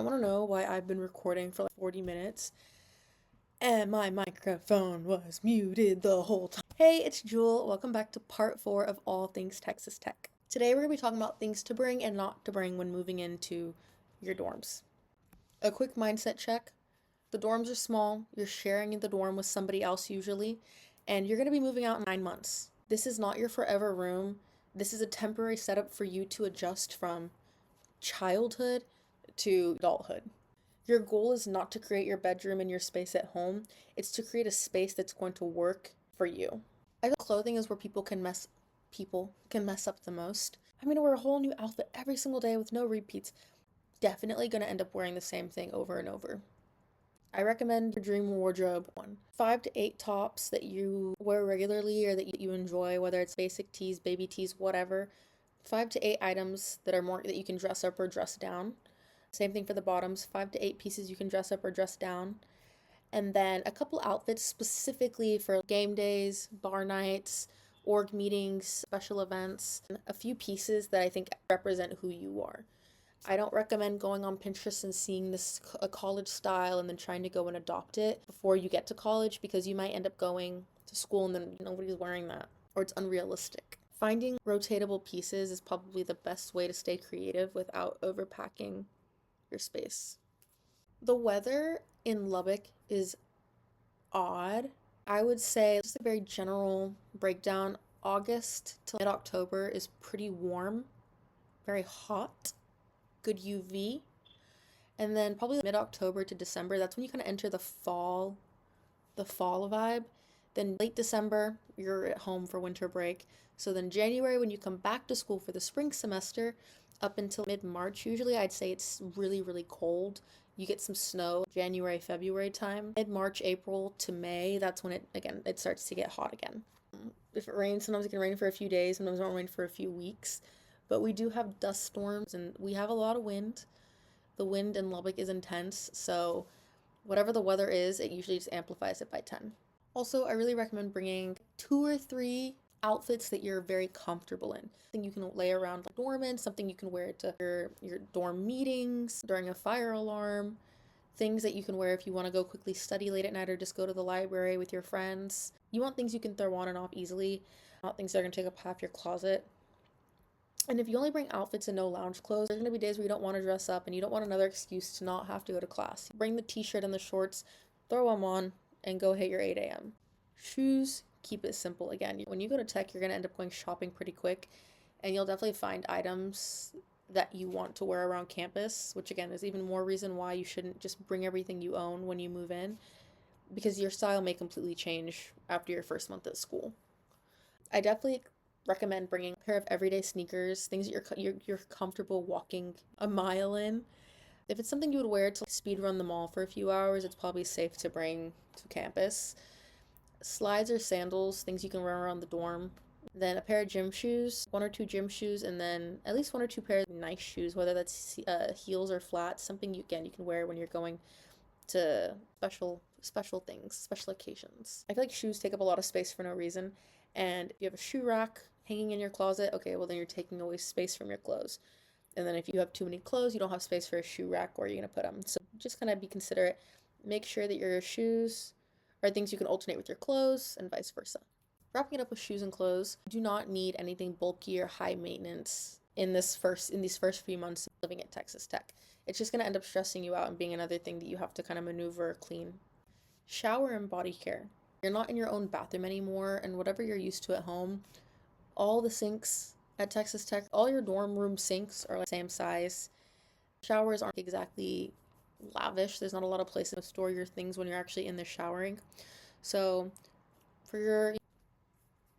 want to know why I've been recording for like 40 minutes and my microphone was muted the whole time. Hey, it's Jewel. Welcome back to part 4 of All Things Texas Tech. Today we're going to be talking about things to bring and not to bring when moving into your dorms. A quick mindset check. The dorms are small. You're sharing the dorm with somebody else usually, and you're going to be moving out in 9 months. This is not your forever room. This is a temporary setup for you to adjust from childhood to adulthood. Your goal is not to create your bedroom and your space at home. It's to create a space that's going to work for you. I feel clothing is where people can mess up the most. I'm gonna wear a whole new outfit every single day with no repeats. Definitely gonna end up wearing the same thing over and over. I recommend your dream wardrobe one. 5 to 8 tops that you wear regularly or that you enjoy, whether it's basic tees, baby tees, whatever. 5 to 8 items that are more that you can dress up or dress down. Same thing for the bottoms, 5 to 8 pieces you can dress up or dress down. And then a couple outfits specifically for game days, bar nights, org meetings, special events, and a few pieces that I think represent who you are. I don't recommend going on Pinterest and seeing a college style and then trying to go and adopt it before you get to college, because you might end up going to school and then nobody's wearing that, or it's unrealistic. Finding rotatable pieces is probably the best way to stay creative without overpacking your space. The weather in Lubbock is odd. I would say, just a very general breakdown, August to mid-October is pretty warm, very hot, good UV. And then probably mid-October to December, that's when you kind of enter the fall vibe. Then late December, you're at home for winter break. So then January, when you come back to school for the spring semester, up until mid-March, usually I'd say it's really, really cold. You get some snow January, February time. Mid-March, April to May, that's when it starts to get hot again. If it rains, sometimes it can rain for a few days, sometimes it won't rain for a few weeks. But we do have dust storms and we have a lot of wind. The wind in Lubbock is intense, so whatever the weather is, it usually just amplifies it by 10. Also, I really recommend bringing 2 or 3 outfits that you're very comfortable in. Something you can lay around the dorm in, something you can wear to your dorm meetings, during a fire alarm, things that you can wear if you want to go quickly study late at night or just go to the library with your friends. You want things you can throw on and off easily, not things that are going to take up half your closet. And if you only bring outfits and no lounge clothes, there's going to be days where you don't want to dress up and you don't want another excuse to not have to go to class. Bring the t-shirt and the shorts, throw them on, and go hit your 8 a.m. Shoes, keep it simple. Again, when you go to tech, you're going to end up going shopping pretty quick, and you'll definitely find items that you want to wear around campus, which again is even more reason why you shouldn't just bring everything you own when you move in, because your style may completely change after your first month at school. I definitely recommend bringing a pair of everyday sneakers, things that you're comfortable walking a mile in. If it's something you would wear to speed run the mall for a few hours, it's probably safe to bring to campus. Slides or sandals, things you can wear around the dorm. Then a pair of gym shoes, 1 or 2 gym shoes, and then at least 1 or 2 pairs of nice shoes, whether that's heels or flats, something you can wear when you're going to special things, special occasions. I feel like shoes take up a lot of space for no reason, and if you have a shoe rack hanging in your closet, okay, well then you're taking away space from your clothes. And then if you have too many clothes, you don't have space for a shoe rack, where you're going to put them. So just kind of be considerate. Make sure that your shoes are things you can alternate with your clothes and vice versa. Wrapping it up with shoes and clothes, you do not need anything bulky or high maintenance in these first few months of living at Texas Tech. It's just going to end up stressing you out and being another thing that you have to kind of maneuver or clean. Shower and body care. You're not in your own bathroom anymore, and whatever you're used to at home, all the sinks at Texas Tech, all your dorm room sinks are like the same size. Showers aren't exactly lavish. There's not a lot of places to store your things when you're actually in there showering. So for your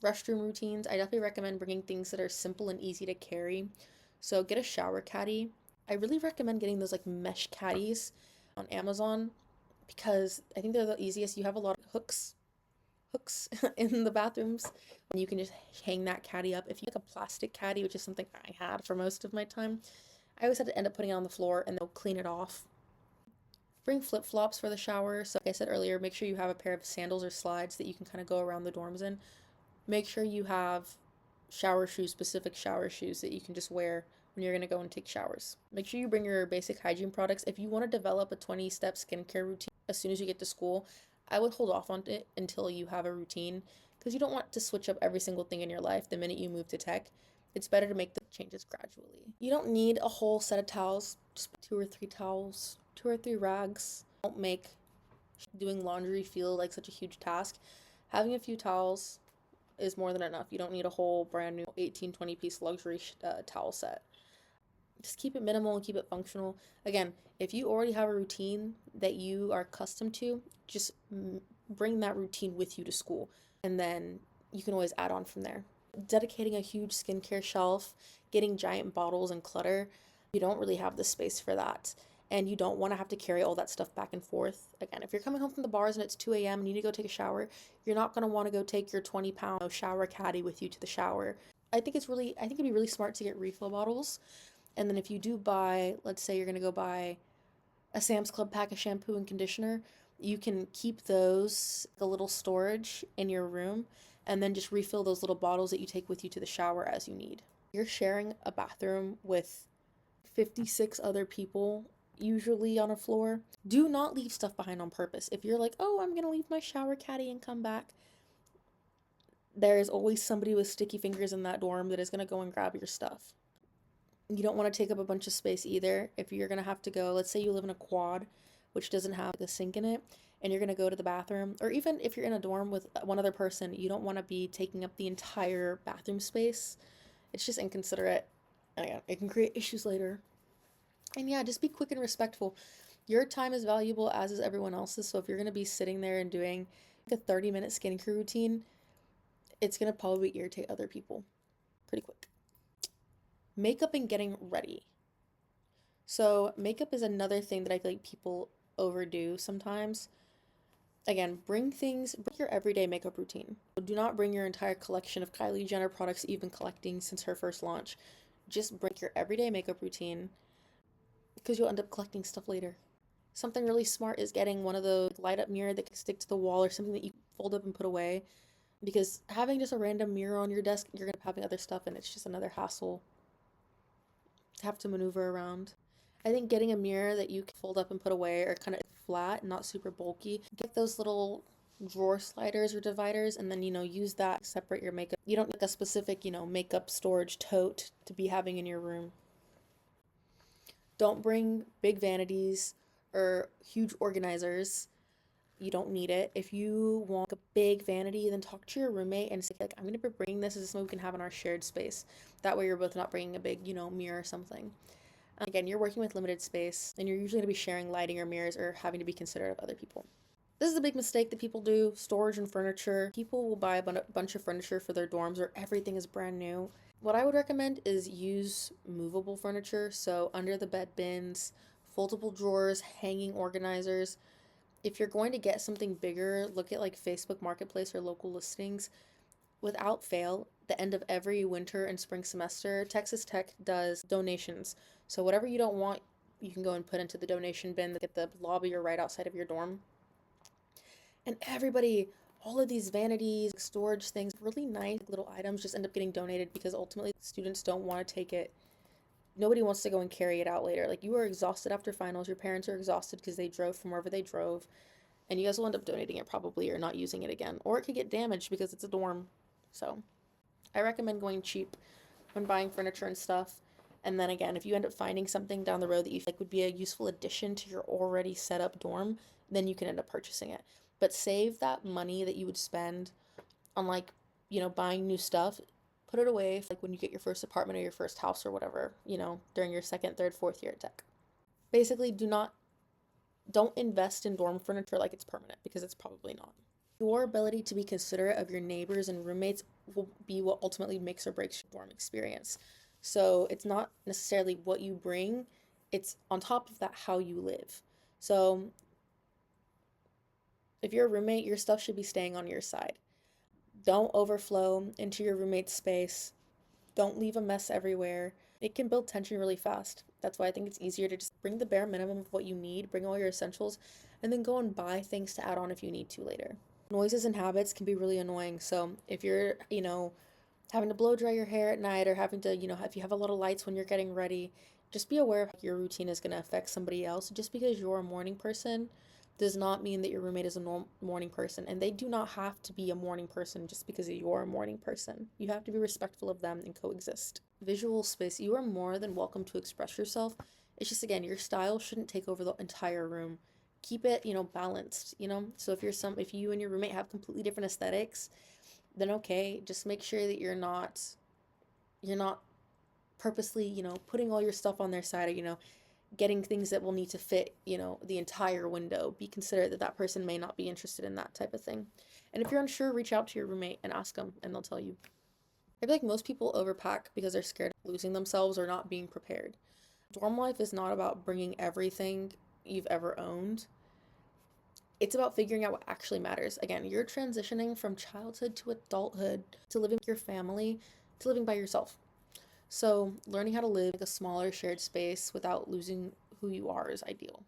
restroom routines, I definitely recommend bringing things that are simple and easy to carry. So get a shower caddy. I really recommend getting those like mesh caddies on Amazon, because I think they're the easiest. You have a lot of hooks in the bathrooms, and you can just hang that caddy up. If you like a plastic caddy, which is something I had for most of my time, I always had to end up putting it on the floor and they'll clean it off. Bring flip-flops for the shower. So like I said earlier, make sure you have a pair of sandals or slides that you can kind of go around the dorms in. Make sure you have specific shower shoes that you can just wear when you're gonna go and take showers. Make sure you bring your basic hygiene products. If you want to develop a 20-step skincare routine as soon as you get to school, I would hold off on it until you have a routine because you don't want to switch up every single thing in your life the minute you move to tech. It's better to make the changes gradually. You don't need a whole set of towels, just two or three towels, two or three rags. Don't make doing laundry feel like such a huge task. Having a few towels is more than enough. You don't need a whole brand new 18, 20-piece luxury towel set. Just keep it minimal and keep it functional. Again, if you already have a routine that you are accustomed to, just bring that routine with you to school, and then you can always add on from there. Dedicating a huge skincare shelf, getting giant bottles and clutter, you don't really have the space for that. And you don't want to have to carry all that stuff back and forth. Again, if you're coming home from the bars and it's 2 a.m. and you need to go take a shower, you're not going to want to go take your 20-pound shower caddy with you to the shower. I think it'd be really smart to get refill bottles. And then if you do buy, let's say you're going to go buy a Sam's Club pack of shampoo and conditioner, you can keep those a little storage in your room and then just refill those little bottles that you take with you to the shower as you need. You're sharing a bathroom with 56 other people, usually on a floor. Do not leave stuff behind on purpose. If you're like, oh, I'm going to leave my shower caddy and come back, there is always somebody with sticky fingers in that dorm that is going to go and grab your stuff. You don't want to take up a bunch of space either. If you're going to have to go, let's say you live in a quad, which doesn't have a sink in it, and you're going to go to the bathroom, or even if you're in a dorm with one other person, you don't want to be taking up the entire bathroom space. It's just inconsiderate. And again, it can create issues later. And yeah, just be quick and respectful. Your time is valuable, as is everyone else's. So if you're going to be sitting there and doing like a 30-minute skincare routine, it's going to probably irritate other people pretty quick. Makeup and getting ready. So makeup is another thing that I feel like people overdo sometimes. Again, bring your everyday makeup routine. Do not bring your entire collection of Kylie Jenner products that you've been collecting since her first launch. Just bring your everyday makeup routine because you'll end up collecting stuff later. Something really smart is getting one of those light up mirror that can stick to the wall or something that you fold up and put away, because having just a random mirror on your desk, you're going to be having other stuff and it's just another hassle to have to maneuver around. I think getting a mirror that you can fold up and put away or kind of flat, not super bulky. Get those little drawer sliders or dividers and then, use that to separate your makeup. You don't need a specific, makeup storage tote to be having in your room. Don't bring big vanities or huge organizers. You don't need it. If you want a big vanity, then talk to your roommate and say, like, I'm going to be bringing this. This is something we can have in our shared space. That way you're both not bringing a big, mirror or something. Again, you're working with limited space, and you're usually going to be sharing lighting or mirrors or having to be considerate of other people. This is a big mistake that people do: storage and furniture. People will buy a bunch of furniture for their dorms or everything is brand new. What I would recommend is use movable furniture, so under the bed bins, foldable drawers, hanging organizers. If you're going to get something bigger, look at like Facebook Marketplace or local listings. Without fail, the end of every winter and spring semester, Texas Tech does donations. So whatever you don't want, you can go and put into the donation bin at the lobby or right outside of your dorm. And all of these vanities, storage things, really nice little items just end up getting donated because ultimately students don't want to take it. Nobody wants to go and carry it out later. Like, you are exhausted after finals, your parents are exhausted because they drove from wherever they drove, and you guys will end up donating it probably or not using it again. Or it could get damaged because it's a dorm. So I recommend going cheap when buying furniture and stuff. And then again, if you end up finding something down the road that you feel like would be a useful addition to your already set up dorm, then you can end up purchasing it. But save that money that you would spend on, like, buying new stuff. Put it away for, like, when you get your first apartment or your first house or whatever, during your second, third, fourth year at tech. Basically, don't invest in dorm furniture like it's permanent, because it's probably not. Your ability to be considerate of your neighbors and roommates will be what ultimately makes or breaks your dorm experience. So it's not necessarily what you bring, it's on top of that how you live. So if you're a roommate, your stuff should be staying on your side. Don't overflow into your roommate's space. Don't leave a mess everywhere. It can build tension really fast. That's why I think it's easier to just bring the bare minimum of what you need, bring all your essentials, and then go and buy things to add on if you need to later. Noises and habits can be really annoying. So if you're, having to blow dry your hair at night or having to, if you have a lot of lights when you're getting ready, just be aware of how your routine is going to affect somebody else. Just because you're a morning person does not mean that your roommate is a morning person. And they do not have to be a morning person just because you're a morning person. You have to be respectful of them and coexist. Visual space, you are more than welcome to express yourself. It's just, again, your style shouldn't take over the entire room. Keep it, balanced, So if you and your roommate have completely different aesthetics, then okay, just make sure that you're not purposely, putting all your stuff on their side or, getting things that will need to fit, the entire window. Be considerate that that person may not be interested in that type of thing. And if you're unsure, reach out to your roommate and ask them and they'll tell you. I feel like most people overpack because they're scared of losing themselves or not being prepared. Dorm life is not about bringing everything you've ever owned. It's about figuring out what actually matters. Again, you're transitioning from childhood to adulthood to living with your family to living by yourself. So, learning how to live like a smaller shared space without losing who you are is ideal.